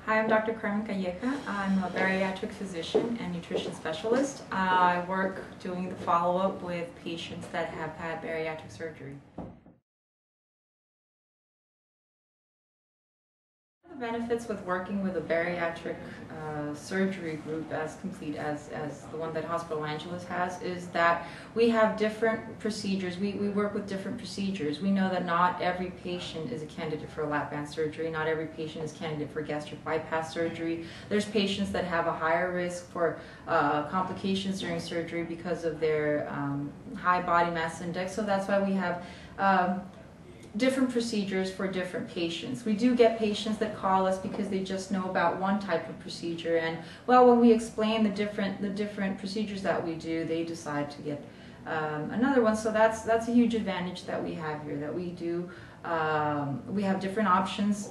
Hi, I'm Dr. Carmen Calleja. I'm a bariatric physician and nutrition specialist. I work doing the follow-up with patients that have had bariatric surgery. The benefits with working with a bariatric surgery group as complete as the one that Hospital Angeles has is that we have different procedures. We work with different procedures. We know that not every patient is a candidate for a lap band surgery. Not every patient is candidate for gastric bypass surgery. There's patients that have a higher risk for complications during surgery because of their high body mass index. So that's why we have different procedures for different patients. We do get patients that call us because they just know about one type of procedure, and well, when we explain the different procedures that we do, they decide to get another one. So that's a huge advantage that we have here, that we have different options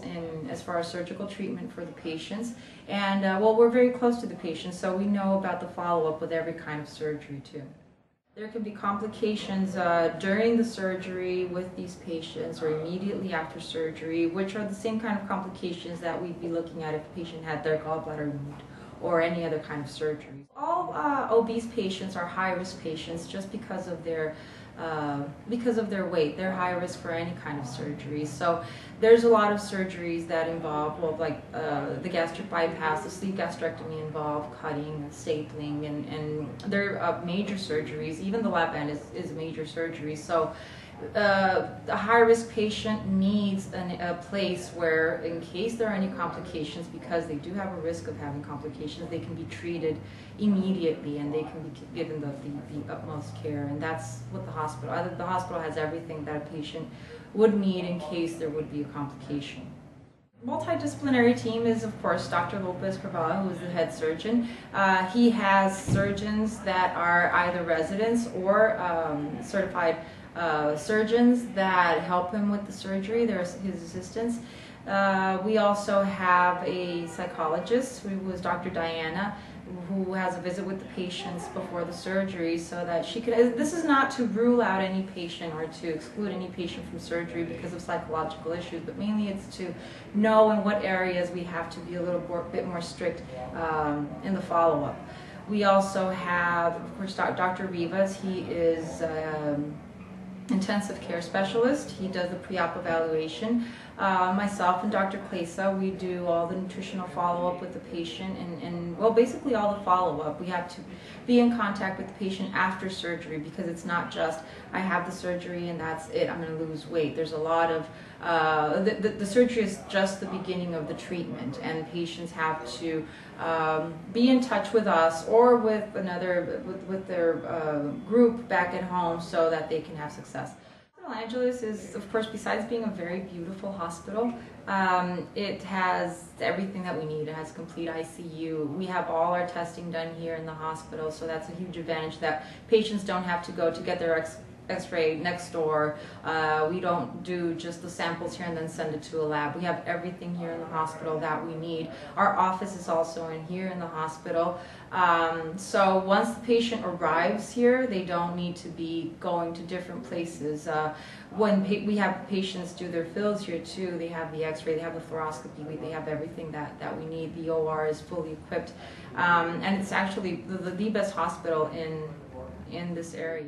as far as surgical treatment for the patients, and well, we're very close to the patients, so we know about the follow-up with every kind of surgery too. There can be complications during the surgery with these patients or immediately after surgery, which are the same kind of complications that we'd be looking at if a patient had their gallbladder removed or any other kind of surgery. All obese patients are high-risk patients just because of their weight. They're high risk for any kind of surgery. So there's a lot of surgeries that involve, well, like the gastric bypass, the sleeve gastrectomy involve cutting, stapling, and they're major surgeries. Even the lap band is a major surgery. So a high-risk patient needs a place where, in case there are any complications, because they do have a risk of having complications, they can be treated immediately and they can be given the utmost care. And that's what the hospital has everything that a patient would need in case there would be a complication. Multidisciplinary team is, of course, Dr. Lopez Carvalho, who is the head surgeon. He has surgeons that are either residents or certified surgeons that help him with the surgery. They're his assistants. We also have a psychologist, who was Dr. Diana, who has a visit with the patients before the surgery so that she could, this is not to rule out any patient or to exclude any patient from surgery because of psychological issues, but mainly it's to know in what areas we have to be a bit more strict in the follow-up. We also have, of course, Dr. Rivas. He is intensive care specialist. He does the pre-op evaluation. Myself and Dr. Klesa, we do all the nutritional follow-up with the patient and well, basically all the follow-up. We have to be in contact with the patient after surgery because it's not just, I have the surgery and that's it, I'm going to lose weight. There's a lot of, the surgery is just the beginning of the treatment, and patients have to be in touch with us or with with their group back at home so that they can have success. Hospital Angeles is, of course, besides being a very beautiful hospital, it has everything that we need. It has complete ICU. We have all our testing done here in the hospital, so that's a huge advantage that patients don't have to go to get their X-ray next door. We don't do just the samples here and then send it to a lab. We have everything here in the hospital that we need. Our office is also in here in the hospital. So once the patient arrives here, they don't need to be going to different places. When we have patients do their fills here too, they have the X-ray, they have the fluoroscopy, they have everything that we need. The OR is fully equipped, and it's actually the best hospital in this area.